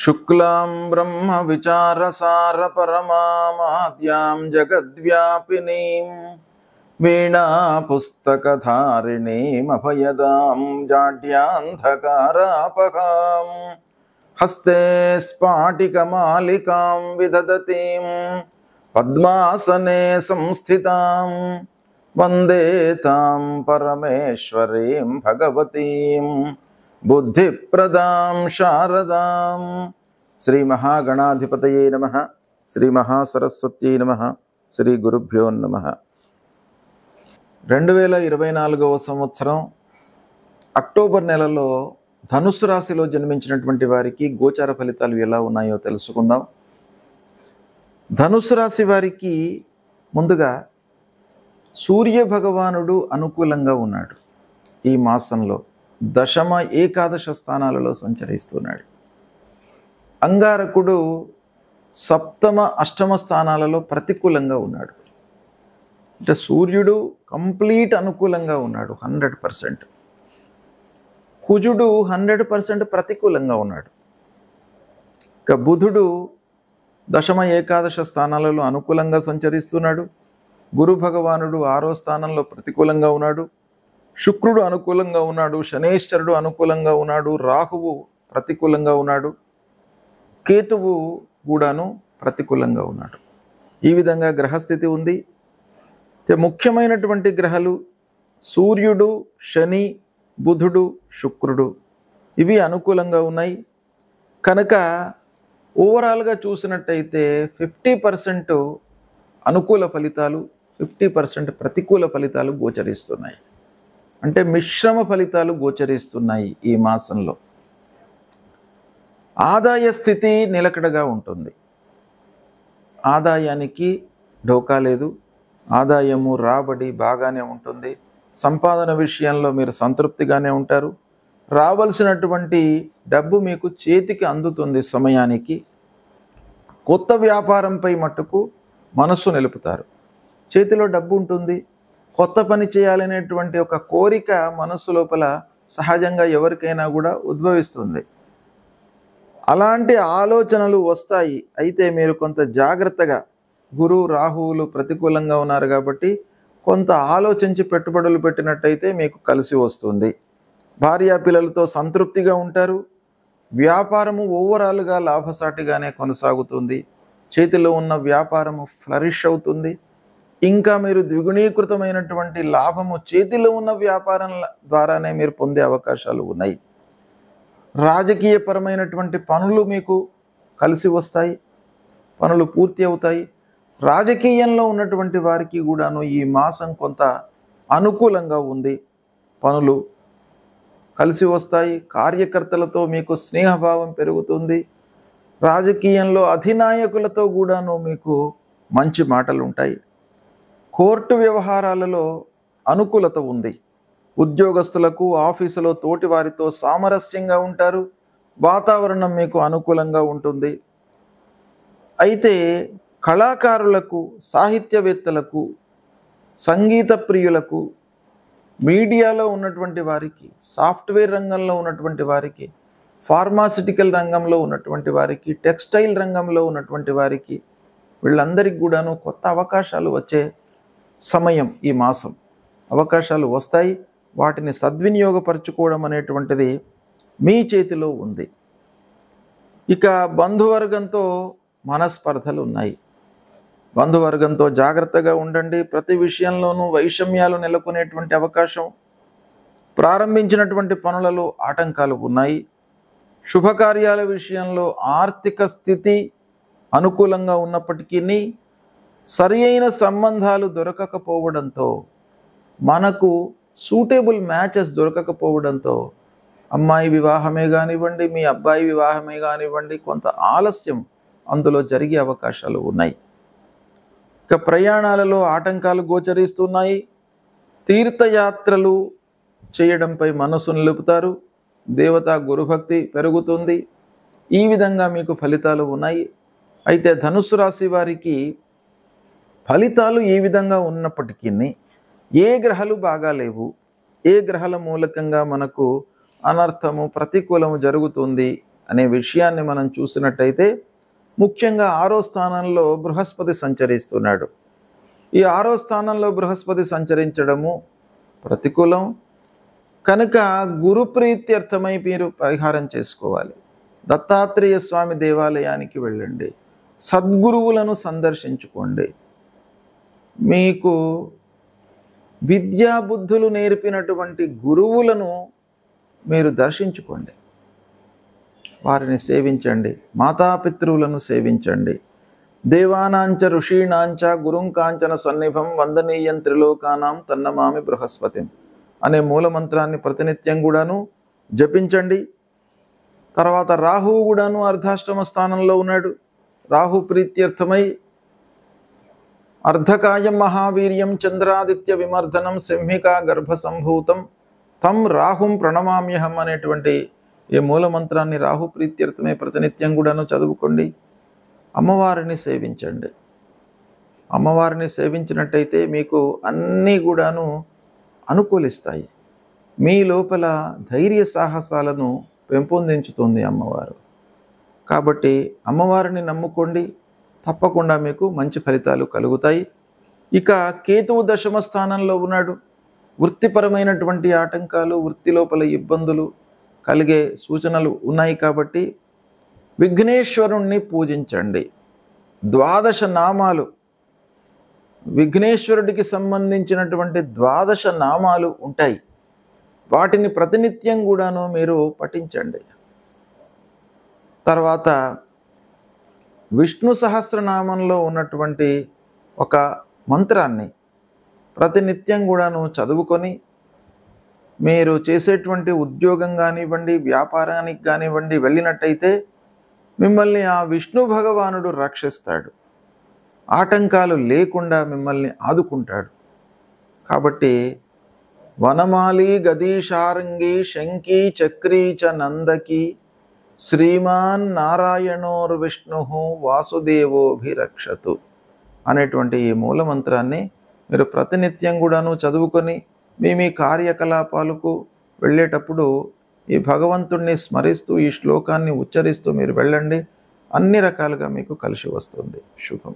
शुक्लां ब्रह्म विचारसार परमाद्यां जगद्व्यापिनीं वीणा पुस्तकधारिणीं अभयदां जाड्यान्धकारापहां हस्ते स्फाटिकमालिकां विदधतीं पद्मासने संस्थितां वन्दे तां परमेश्वरीं भगवतीं बुद्धिप्रदां शारदां। श्री महागणाधिपतये नमः। श्री महासरस्वत्यै नमः। श्री गुरुभ्यो नमः। 2024వ సంవత్సరం అక్టోబర్ నెలలో ధనుస్సు రాశిలో జన్మించినటువంటి వారికి గోచార ఫలితాలు ఎలా ఉన్నాయో తెలుసుకుందాం. ధనుస్సు రాశి వారికి ముందుగా సూర్య భగవానుడు అనుకూలంగా ఉన్నాడు. ఈ మాసంలో దశమ ఏకాదశ స్థానాలలో సంచరిస్తున్నాడు. అంగారకుడు సప్తమ అష్టమ స్థానాలలో ప్రతికూలంగా ఉన్నాడు. అంటే సూర్యుడు కంప్లీట్ అనుకూలంగా ఉన్నాడు 100%. కుజుడు 100% ప్రతికూలంగా ఉన్నాడు. ఇక బుధుడు దశమ ఏకాదశ స్థానాలలో అనుకూలంగా సంచరిస్తున్నాడు. గురు భగవానుడు 6వ స్థానంలో ప్రతికూలంగా ఉన్నాడు. శుక్రుడు అనుకూలంగా ఉన్నాడు. శనేశ్వరుడు అనుకూలంగా ఉన్నాడు. రాహువు ప్రతికూలంగా ఉన్నాడు. కేతువు కూడాను ప్రతికూలంగా ఉన్నాడు. ఈ విధంగా గ్రహస్థితి ఉంది. ముఖ్యమైనటువంటి గ్రహాలు సూర్యుడు, శని, బుధుడు, శుక్రుడు ఇవి అనుకూలంగా ఉన్నాయి. కనుక ఓవరాల్గా చూసినట్టయితే 50% అనుకూల ఫలితాలు, 50% ప్రతికూల ఫలితాలు గోచరిస్తున్నాయి. అంటే మిశ్రమ ఫలితాలు గోచరిస్తున్నాయి. ఈ మాసంలో ఆదాయ స్థితి నిలకడగా ఉంటుంది. ఆదాయానికి ఢోకా లేదు. ఆదాయము, రాబడి బాగానే ఉంటుంది. సంపాదన విషయంలో మీరు సంతృప్తిగానే ఉంటారు. రావాల్సినటువంటి డబ్బు మీకు చేతికి అందుతుంది సమయానికి. కొత్త వ్యాపారంపై మట్టుకు మనస్సు నిలుపుతారు. చేతిలో డబ్బు ఉంటుంది. కొత్త పని చేయాలనేటువంటి ఒక కోరిక మనస్సు లోపల సహజంగా ఎవరికైనా కూడా ఉద్భవిస్తుంది. అలాంటి ఆలోచనలు వస్తాయి. అయితే మీరు కొంత జాగ్రత్తగా, గురు రాహువులు ప్రతికూలంగా ఉన్నారు కాబట్టి కొంత ఆలోచించి పెట్టుబడులు పెట్టినట్టయితే మీకు కలిసి వస్తుంది. భార్యా పిల్లలతో సంతృప్తిగా ఉంటారు. వ్యాపారము ఓవరాల్గా లాభసాటిగానే కొనసాగుతుంది. చేతిలో ఉన్న వ్యాపారము ఫ్లరిష్ అవుతుంది. ఇంకా మీరు ద్విగుణీకృతమైనటువంటి లాభము చేతిలో ఉన్న వ్యాపారం ద్వారానే మీరు పొందే అవకాశాలు ఉన్నాయి. రాజకీయపరమైనటువంటి పనులు మీకు కలిసి వస్తాయి. పనులు పూర్తి అవుతాయి. రాజకీయంలో ఉన్నటువంటి వారికి కూడాను ఈ మాసం కొంత అనుకూలంగా ఉంది. పనులు కలిసి వస్తాయి. కార్యకర్తలతో మీకు స్నేహభావం పెరుగుతుంది. రాజకీయంలో అధినాయకులతో కూడాను మీకు మంచి మాటలు ఉంటాయి. కోర్టు వ్యవహారాలలో అనుకూలత ఉంది. ఉద్యోగస్తులకు ఆఫీసులో తోటి వారితో సామరస్యంగా ఉంటారు. వాతావరణం మీకు అనుకూలంగా ఉంటుంది. అయితే కళాకారులకు, సాహిత్యవేత్తలకు, సంగీత ప్రియులకు, మీడియాలో ఉన్నటువంటి వారికి, సాఫ్ట్వేర్ రంగంలో ఉన్నటువంటి వారికి, ఫార్మాసిటికల్ రంగంలో ఉన్నటువంటి వారికి, టెక్స్టైల్ రంగంలో ఉన్నటువంటి వారికి, వీళ్ళందరికీ కూడాను కొత్త అవకాశాలు వచ్చే సమయం ఈ మాసం. అవకాశాలు వస్తాయి. వాటిని సద్వినియోగపరచుకోవడం అనేటువంటిది మీ చేతిలో ఉంది. ఇక బంధువర్గంతో మనస్పర్ధలు ఉన్నాయి. బంధువర్గంతో జాగ్రత్తగా ఉండండి. ప్రతి విషయంలోనూ వైషమ్యాలు నెలకొనేటువంటి అవకాశం. ప్రారంభించినటువంటి పనులలో ఆటంకాలు ఉన్నాయి. శుభకార్యాల విషయంలో ఆర్థిక స్థితి అనుకూలంగా ఉన్నప్పటికీ సరి అయిన సంబంధాలు దొరకకపోవడంతో, మనకు సూటబుల్ మ్యాచెస్ దొరకకపోవడంతో అమ్మాయి వివాహమే కానివ్వండి, మీ అబ్బాయి వివాహమే కానివ్వండి, కొంత ఆలస్యం అందులో జరిగే అవకాశాలు ఉన్నాయి. ఇక ప్రయాణాలలో ఆటంకాలు గోచరిస్తున్నాయి. తీర్థయాత్రలు చేయడంపై మనసు నిలుపుతారు. దేవతా గురుభక్తి పెరుగుతుంది. ఈ విధంగా మీకు ఫలితాలు ఉన్నాయి. అయితే ధనుస్సు రాశి వారికి ఫలితాలు ఈ విధంగా ఉన్నప్పటికీ ఏ గ్రహాలు బాగా లేవు, ఏ గ్రహాల మూలకంగా మనకు అనర్థము ప్రతికూలము జరుగుతుంది అనే విషయాన్ని మనం చూసినట్టయితే ముఖ్యంగా 6వ స్థానంలో బృహస్పతి సంచరిస్తున్నాడు. ఈ 6వ స్థానంలో బృహస్పతి సంచరించడము ప్రతికూలం కనుక గురు ప్రీత్యర్థమై మీరు పరిహారం చేసుకోవాలి. దత్తాత్రేయ స్వామి దేవాలయానికి వెళ్ళండి, సద్గురువులను సందర్శించుకోండి, మీకు విద్యాబుద్ధులు నేర్పినటువంటి గురువులను మీరు దర్శించుకోండి, వారిని సేవించండి, మాతాపితృవులను సేవించండి. దేవానాంచ ఋషీణాంచ గురుంకాంచన సన్నిభం వందనీయం త్రిలోకానాం తన్నమామి బృహస్పతిం అనే మూలమంత్రాన్ని ప్రతినిత్యం కూడాను జపించండి. తర్వాత రాహువు కూడాను అర్ధాష్టమ స్థానంలో ఉన్నాడు. రాహు ప్రీత్యర్థమై అర్ధకాయం మహావీర్యం చంద్రాదిత్య విమర్దనం సింహికా గర్భసంభూతం తం రాహుం ప్రణమామ్యహం అనేటువంటి ఈ మూలమంత్రాన్ని రాహు ప్రీత్యర్థమై ప్రతినిత్యం కూడాను చదువుకోండి. అమ్మవారిని సేవించండి. అమ్మవారిని సేవించినట్టయితే మీకు అన్నీ కూడాను అనుకూలిస్తాయి. మీ లోపల ధైర్య సాహసాలను పెంపొందించుతుంది అమ్మవారు. కాబట్టి అమ్మవారిని నమ్ముకోండి, తప్పకుండా మీకు మంచి ఫలితాలు కలుగుతాయి. ఇక కేతువు 10వ స్థానంలో ఉన్నాడు. వృత్తిపరమైనటువంటి ఆటంకాలు, వృత్తి లోపల ఇబ్బందులు కలిగే సూచనలు ఉన్నాయి. కాబట్టి విఘ్నేశ్వరుణ్ణి పూజించండి. 12 నామాలు, విఘ్నేశ్వరుడికి సంబంధించినటువంటి 12 నామాలు ఉంటాయి. వాటిని ప్రతినిత్యం కూడాను మీరు పఠించండి. తర్వాత విష్ణు సహస్రనామంలో ఉన్నటువంటి ఒక మంత్రాన్ని ప్రతినిత్యం కూడాను చదువుకొని మీరు చేసేటువంటి ఉద్యోగం కానివ్వండి, వ్యాపారానికి కానివ్వండి వెళ్ళినట్టయితే మిమ్మల్ని ఆ విష్ణు భగవానుడు రక్షిస్తాడు, ఆటంకాలు లేకుండా మిమ్మల్ని ఆదుకుంటాడు. కాబట్టి వనమాలి గదీశారంగి శంకీ చక్రీ చ నందకి శ్రీమాన్ నారాయణోర్విష్ణు వాసుదేవోభిరక్షతు అనేటువంటి ఈ మూలమంత్రాన్ని మీరు ప్రతినిత్యం కూడాను చదువుకొని మీ కార్యకలాపాలకు వెళ్ళేటప్పుడు ఈ భగవంతుణ్ణి స్మరిస్తూ ఈ శ్లోకాన్ని ఉచ్చరిస్తూ మీరు వెళ్ళండి. అన్ని రకాలుగా మీకు కలిసి వస్తుంది. శుభం.